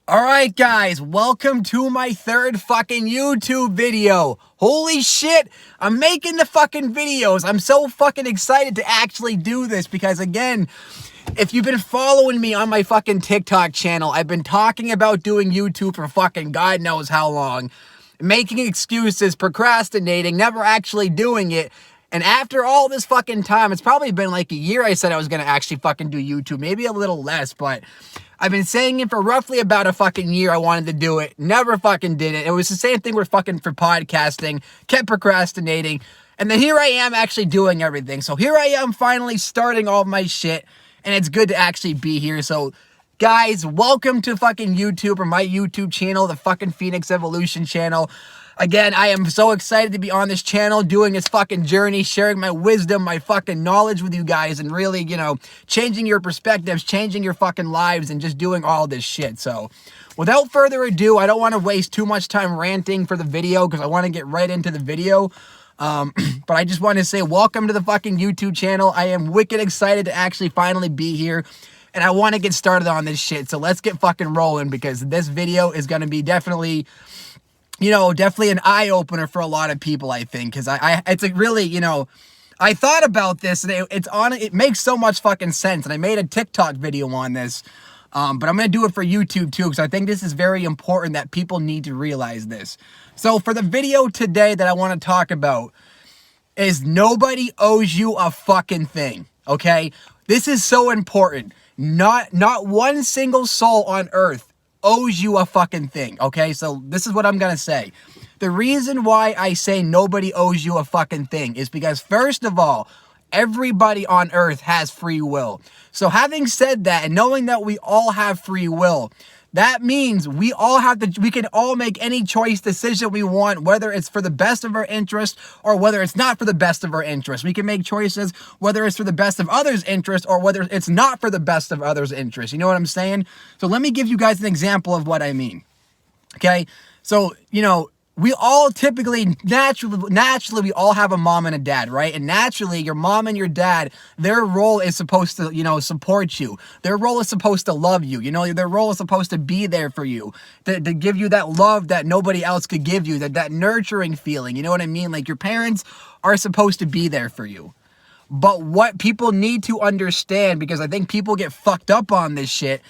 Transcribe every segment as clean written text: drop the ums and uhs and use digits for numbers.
Alright guys, welcome to my third fucking YouTube video. Holy shit, I'm making the fucking videos. I'm so fucking excited to actually do this because again, if you've been following me on my fucking TikTok channel, I've been talking about doing YouTube for fucking God knows how long. Making excuses, procrastinating, never actually doing it. And after all this fucking time, it's probably been like a year I said I was going to actually fucking do YouTube. Maybe a little less, but I've been saying it for roughly about a fucking year I wanted to do it. Never fucking did it. It was the same thing with fucking for podcasting. Kept procrastinating. And then here I am actually doing everything. So here I am finally starting all of my shit. And it's good to actually be here. So guys, welcome to fucking YouTube or my YouTube channel, the fucking Phoenix Evolution channel. Again, I am so excited to be on this channel, doing this fucking journey, sharing my wisdom, my fucking knowledge with you guys, and really, you know, changing your perspectives, changing your fucking lives, and just doing all this shit. So, without further ado, I don't want to waste too much time ranting for the video, because I want to get right into the video. But I just want to say welcome to the fucking YouTube channel. I am wicked excited to actually finally be here. And I want to get started on this shit. So let's get fucking rolling, because this video is going to be definitely, you know, definitely an eye-opener for a lot of people, I think. Because it's a really, you know, I thought about this, and it makes so much fucking sense. And I made a TikTok video on this. But I'm going to do it for YouTube too, because I think this is very important that people need to realize this. So for the video today that I want to talk about is nobody owes you a fucking thing, okay? This is so important. Not one single soul on earth owes you a fucking thing, okay? So this is what I'm going to say. The reason why I say nobody owes you a fucking thing is because, first of all, everybody on earth has free will. So having said that, and knowing that we all have free will, that means we can all make any choice decision we want, whether it's for the best of our interest or whether it's not for the best of our interest. We can make choices whether it's for the best of others' interest or whether it's not for the best of others' interest. You know what I'm saying? So let me give you guys an example of what I mean. Okay? So, you know, we all typically, naturally, we all have a mom and a dad, right? And naturally, your mom and your dad, their role is supposed to, you know, support you. Their role is supposed to love you. You know, their role is supposed to be there for you, to give you that love that nobody else could give you, that nurturing feeling. You know what I mean? Like, your parents are supposed to be there for you. But what people need to understand, because I think people get fucked up on this shit,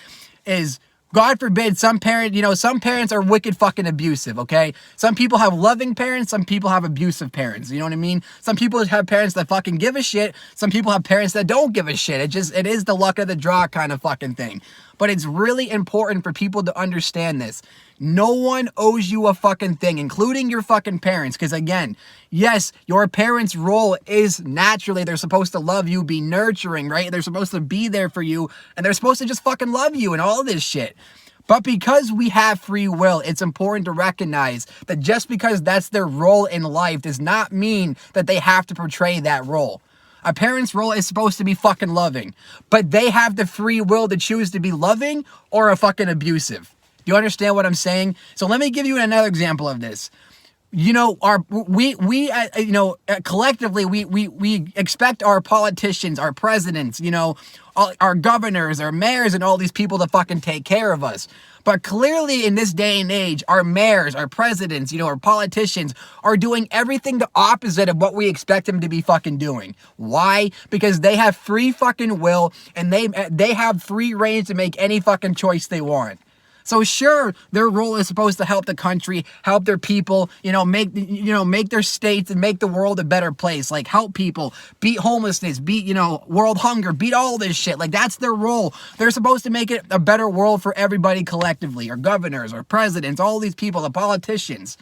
is, God forbid, some parents are wicked fucking abusive, okay? Some people have loving parents, some people have abusive parents, you know what I mean? Some people have parents that fucking give a shit, some people have parents that don't give a shit. It is the luck of the draw kind of fucking thing. But it's really important for people to understand this. No one owes you a fucking thing, including your fucking parents. Because again, yes, your parents' role is naturally, they're supposed to love you, be nurturing, right? They're supposed to be there for you, and they're supposed to just fucking love you and all this shit. But because we have free will, it's important to recognize that just because that's their role in life does not mean that they have to portray that role. A parent's role is supposed to be fucking loving, but they have the free will to choose to be loving or a fucking abusive. Do you understand what I'm saying? So let me give you another example of this. You know, collectively, we expect our politicians, our presidents, you know, our governors, our mayors, and all these people to fucking take care of us. But clearly in this day and age, our mayors, our presidents, you know, our politicians are doing everything the opposite of what we expect them to be fucking doing. Why? Because they have free fucking will, and they have free reign to make any fucking choice they want. So sure, their role is supposed to help the country, help their people, make their states and make the world a better place. Like, help people, beat homelessness, beat, world hunger, beat all this shit. Like, that's their role. They're supposed to make it a better world for everybody collectively, our governors, our presidents, all these people, the politicians.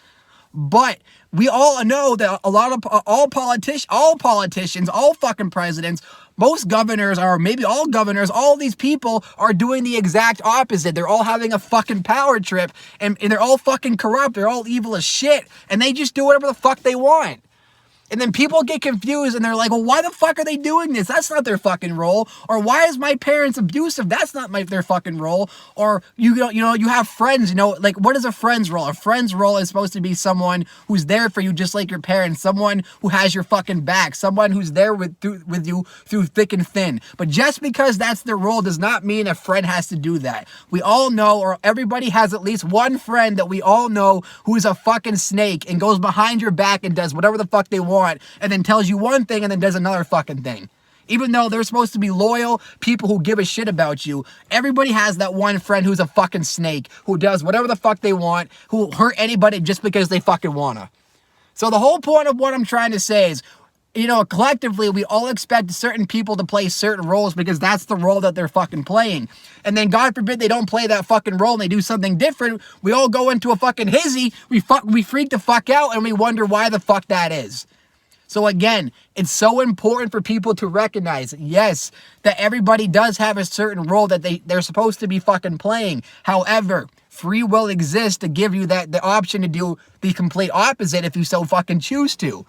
But we all know that all politicians, all fucking presidents, most governors, or maybe all governors, all these people are doing the exact opposite. They're all having a fucking power trip, and they're all fucking corrupt. They're all evil as shit, and they just do whatever the fuck they want. And then people get confused and they're like, well, why the fuck are they doing this? That's not their fucking role. Or why is my parents abusive? That's not their fucking role. Or you have friends, like what is a friend's role? A friend's role is supposed to be someone who's there for you just like your parents, someone who has your fucking back, someone who's there with you through thick and thin. But just because that's their role does not mean a friend has to do that. We all know, or everybody has at least one friend that we all know who is a fucking snake and goes behind your back and does whatever the fuck they want. And then tells you one thing and then does another fucking thing. Even though they're supposed to be loyal people who give a shit about you, everybody has that one friend who's a fucking snake, who does whatever the fuck they want, who will hurt anybody just because they fucking wanna. So the whole point of what I'm trying to say is, collectively, we all expect certain people to play certain roles because that's the role that they're fucking playing. And then, God forbid, they don't play that fucking role and they do something different. We all go into a fucking hizzy, we freak the fuck out, and we wonder why the fuck that is. So again, it's so important for people to recognize, yes, that everybody does have a certain role that they're supposed to be fucking playing. However, free will exists to give you the option to do the complete opposite if you so fucking choose to.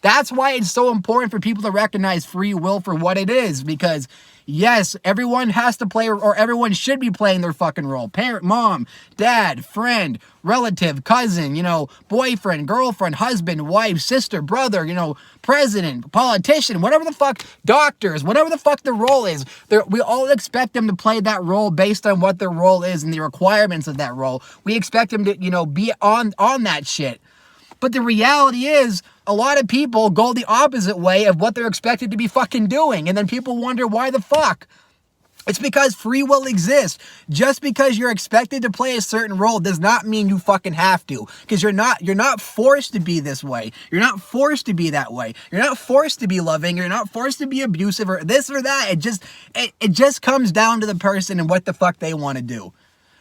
That's why it's so important for people to recognize free will for what it is, because yes, everyone has to play, or everyone should be playing their fucking role. Parent, mom, dad, friend, relative, cousin, boyfriend, girlfriend, husband, wife, sister, brother, president, politician, whatever the fuck, doctors, whatever the fuck their role is. We all expect them to play that role based on what their role is and the requirements of that role. We expect them to, be on that shit. But the reality is, a lot of people go the opposite way of what they're expected to be fucking doing. And then people wonder why the fuck. It's because free will exists. Just because you're expected to play a certain role does not mean you fucking have to. Because you're not forced to be this way. You're not forced to be that way. You're not forced to be loving. You're not forced to be abusive or this or that. It just comes down to the person and what the fuck they want to do.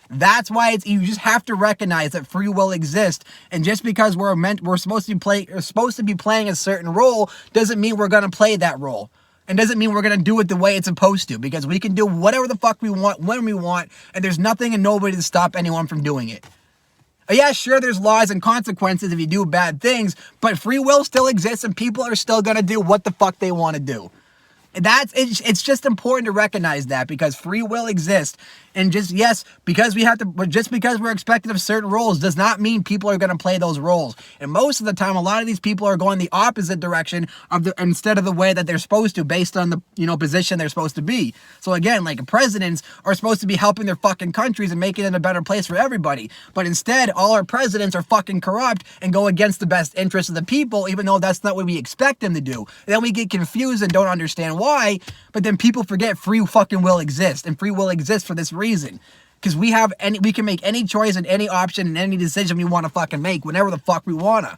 That's why you just have to recognize that free will exists, and just because we're supposed to be playing a certain role doesn't mean we're gonna play that role, and doesn't mean we're gonna do it the way it's supposed to. Because we can do whatever the fuck we want when we want, and there's nothing and nobody to stop anyone from doing it. Yeah, sure, there's laws and consequences if you do bad things, but free will still exists, and people are still gonna do what the fuck they want to do. It's just important to recognize that, because free will exists, and because we're expected of certain roles does not mean people are going to play those roles. And most of the time, a lot of these people are going the opposite direction instead of the way that they're supposed to, based on the position they're supposed to be. So again, like presidents are supposed to be helping their fucking countries and making it a better place for everybody, but instead all our presidents are fucking corrupt and go against the best interests of the people, even though that's not what we expect them to do. And then we get confused and don't understand why, but then people forget free fucking will exists, and free will exists for this reason. Because we can make any choice and any option and any decision we want to fucking make whenever the fuck we wanna.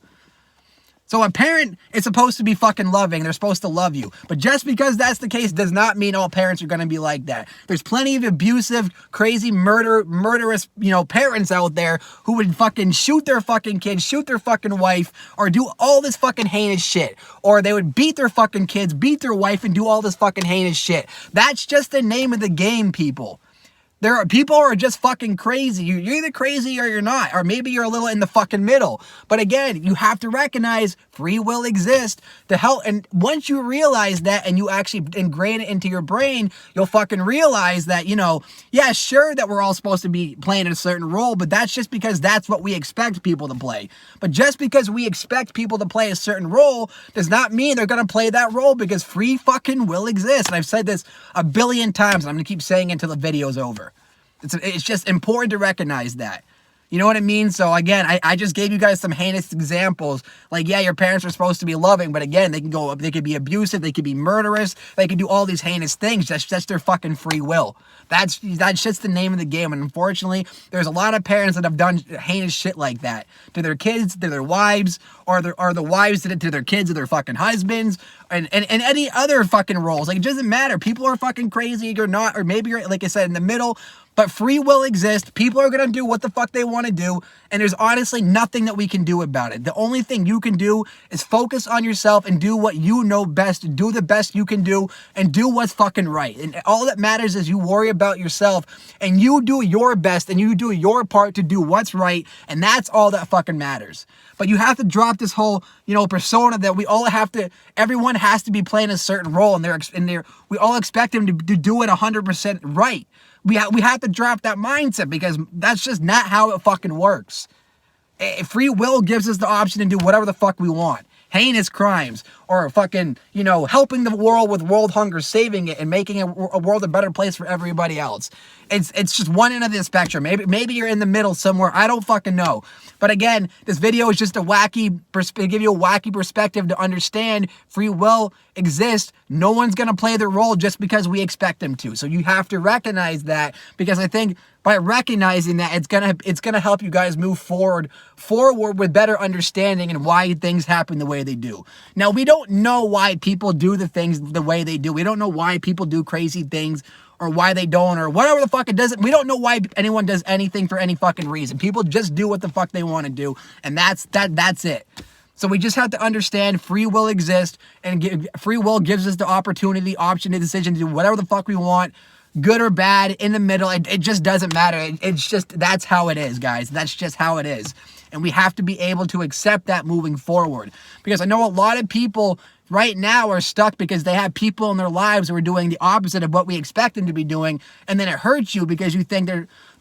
So a parent is supposed to be fucking loving. They're supposed to love you. But just because that's the case does not mean all parents are going to be like that. There's plenty of abusive, crazy, murderous, parents out there who would fucking shoot their fucking kids, shoot their fucking wife, or do all this fucking heinous shit. Or they would beat their fucking kids, beat their wife, and do all this fucking heinous shit. That's just the name of the game, people. There are people who are just fucking crazy. You're either crazy or you're not, or maybe you're a little in the fucking middle. But again, you have to recognize free will exists to help. And once you realize that and you actually ingrain it into your brain, you'll fucking realize that, yeah, sure that we're all supposed to be playing a certain role, but that's just because that's what we expect people to play. But just because we expect people to play a certain role does not mean they're going to play that role, because free fucking will exists. And I've said this a billion times, and I'm going to keep saying it until the video's over. It's just important to recognize that. You know what I mean? So again, I just gave you guys some heinous examples. Like, yeah, your parents are supposed to be loving, but again, they could be abusive, they could be murderous, they could do all these heinous things. That's their fucking free will. That's just the name of the game. And unfortunately, there's a lot of parents that have done heinous shit like that to their kids, to their wives, or the wives did it to their kids or their fucking husbands, and any other fucking roles. Like, it doesn't matter. People are fucking crazy, you're not, or maybe you're, like I said, in the middle. But free will exists. People are going to do what the fuck they want to do. And there's honestly nothing that we can do about it. The only thing you can do is focus on yourself and do what you know best. Do the best you can do and do what's fucking right. And all that matters is you worry about yourself and you do your best and you do your part to do what's right. And that's all that fucking matters. But you have to drop this whole, persona that everyone has to be playing a certain role and we all expect them to do it 100% right. We have to drop that mindset because that's just not how it fucking works. Free will gives us the option to do whatever the fuck we want. Heinous crimes or fucking, helping the world with world hunger, saving it and making a world a better place for everybody else. It's just one end of the spectrum. Maybe you're in the middle somewhere. I don't fucking know. But again, this video is just give you a wacky perspective to understand free will exists. No one's going to play their role just because we expect them to. So you have to recognize that, because I think by recognizing that, it's gonna help you guys move forward with better understanding and why things happen the way they do. Now, we don't know why people do the things the way they do. We don't know why people do crazy things or why they don't or whatever the fuck it doesn't. We don't know why anyone does anything for any fucking reason. People just do what the fuck they want to do, and that's it. So we just have to understand free will exists, and free will gives us the opportunity, option, and decision to do whatever the fuck we want. Good or bad, in the middle, it just doesn't matter. It's just, that's how it is, guys. That's just how it is. And we have to be able to accept that moving forward. Because I know a lot of people right now are stuck because they have people in their lives who are doing the opposite of what we expect them to be doing. And then it hurts you because you think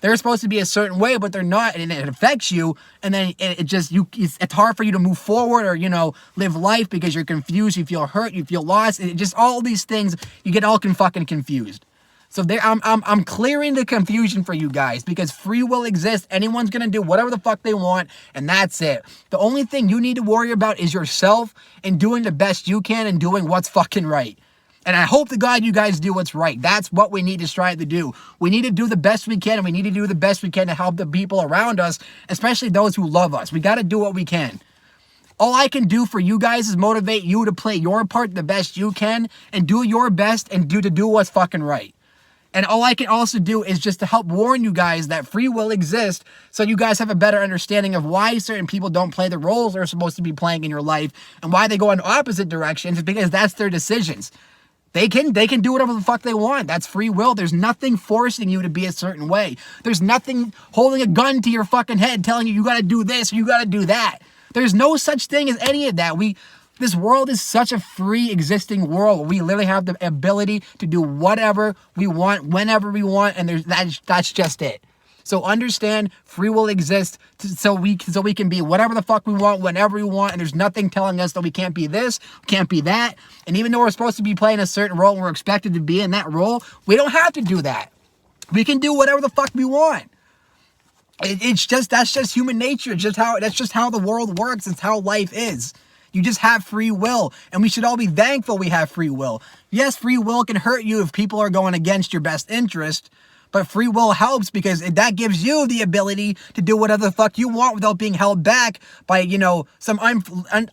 they're supposed to be a certain way, but they're not. And it affects you. And then it's hard for you to move forward or, live life because you're confused. You feel hurt. You feel lost. And just all these things, you get all fucking confused. So I'm clearing the confusion for you guys because free will exists. Anyone's going to do whatever the fuck they want, and that's it. The only thing you need to worry about is yourself and doing the best you can and doing what's fucking right. And I hope to God you guys do what's right. That's what we need to strive to do. We need to do the best we can, and we need to do the best we can to help the people around us, especially those who love us. We got to do what we can. All I can do for you guys is motivate you to play your part the best you can and do your best and do what's fucking right. And all I can also do is just to help warn you guys that free will exists so you guys have a better understanding of why certain people don't play the roles they're supposed to be playing in your life and why they go in opposite directions, because that's their decisions. They can do whatever the fuck they want. That's free will. There's nothing forcing you to be a certain way. There's nothing holding a gun to your fucking head telling you got to do this or you got to do that. There's no such thing as any of that. This world is such a free existing world. We literally have the ability to do whatever we want, whenever we want, and that's just it. So understand free will exists so we can be whatever the fuck we want, whenever we want, and there's nothing telling us that we can't be this, can't be that. And even though we're supposed to be playing a certain role and we're expected to be in that role, we don't have to do that. We can do whatever the fuck we want. That's just human nature. That's just how the world works. It's how life is. You just have free will, and we should all be thankful we have free will. Yes, free will can hurt you if people are going against your best interest, but free will helps because that gives you the ability to do whatever the fuck you want without being held back by, some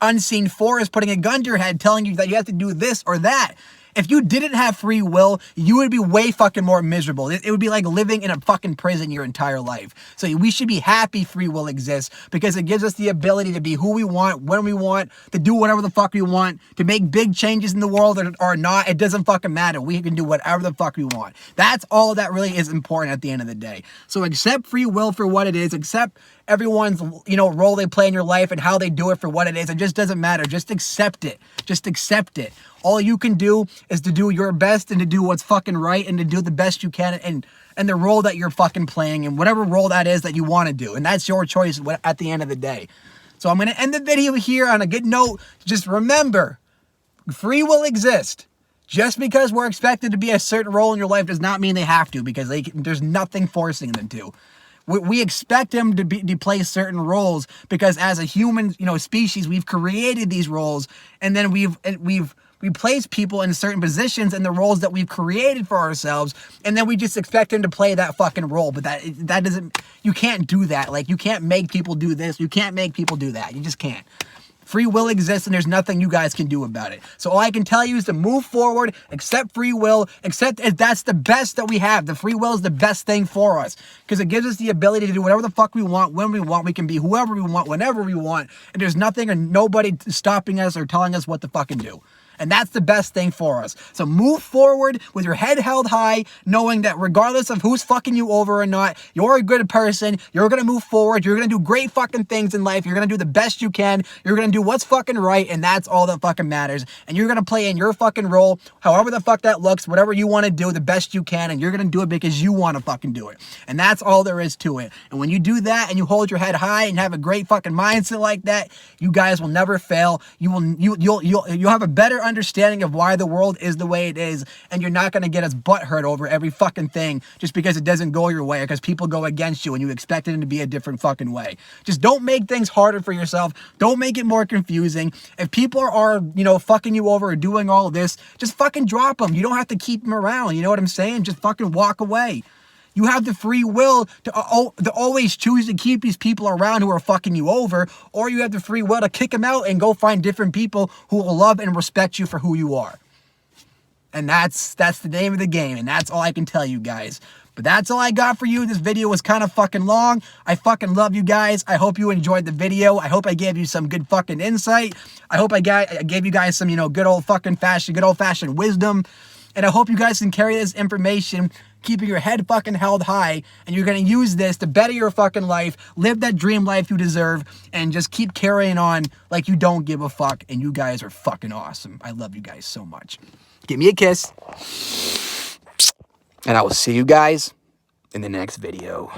unseen force putting a gun to your head telling you that you have to do this or that. If you didn't have free will, you would be way fucking more miserable. It would be like living in a fucking prison your entire life. So we should be happy free will exists because it gives us the ability to be who we want, when we want, to do whatever the fuck we want, to make big changes in the world or not. It doesn't fucking matter. We can do whatever the fuck we want. That's all that really is important at the end of the day. So accept free will for what it is. Accept everyone's, role they play in your life and how they do it for what it is. It just doesn't matter. Just accept it. Just accept it. All you can do is to do your best and to do what's fucking right and to do the best you can and the role that you're fucking playing and whatever role that is that you want to do. And that's your choice at the end of the day. So I'm going to end the video here on a good note. Just remember, free will exists. Just because we're expected to be a certain role in your life does not mean they have to, because there's nothing forcing them to. We expect them to play certain roles because as a human, species, we've created these roles, and then we've placed people in certain positions in the roles that we've created for ourselves, and then we just expect them to play that fucking role. But that doesn't, you can't do that. Like, you can't make people do this. You can't make people do that. You just can't. Free will exists and there's nothing you guys can do about it. So all I can tell you is to move forward, accept free will, accept if that's the best that we have. The free will is the best thing for us because it gives us the ability to do whatever the fuck we want, when we want. We can be whoever we want, whenever we want. And there's nothing or nobody stopping us or telling us what to fucking do. And that's the best thing for us. So move forward with your head held high, knowing that regardless of who's fucking you over or not, you're a good person. You're going to move forward. You're going to do great fucking things in life. You're going to do the best you can. You're going to do what's fucking right. And that's all that fucking matters. And you're going to play in your fucking role, however the fuck that looks, whatever you want to do, the best you can. And you're going to do it because you want to fucking do it. And that's all there is to it. And when you do that and you hold your head high and have a great fucking mindset like that, you guys will never fail. You'll have a better understanding of why the world is the way it is, and you're not going to get as butthurt over every fucking thing just because it doesn't go your way or because people go against you and you expect it to be a different fucking way. Just don't make things harder for yourself. Don't make it more confusing. If people are fucking you over or doing all of this, just fucking drop them. You don't have to keep them around. You know what I'm saying? Just fucking walk away. You have the free will to always choose to keep these people around who are fucking you over, or you have the free will to kick them out and go find different people who will love and respect you for who you are. And that's the name of the game, and that's all I can tell you guys. But that's all I got for you. This video was kind of fucking long. I fucking love you guys. I hope you enjoyed the video. I hope I gave you some good fucking insight. I hope I gave you guys some, good old fashioned wisdom. And I hope you guys can carry this information, keeping your head fucking held high, and you're going to use this to better your fucking life, live that dream life you deserve, and just keep carrying on like you don't give a fuck, and you guys are fucking awesome. I love you guys so much. Give me a kiss, and I will see you guys in the next video.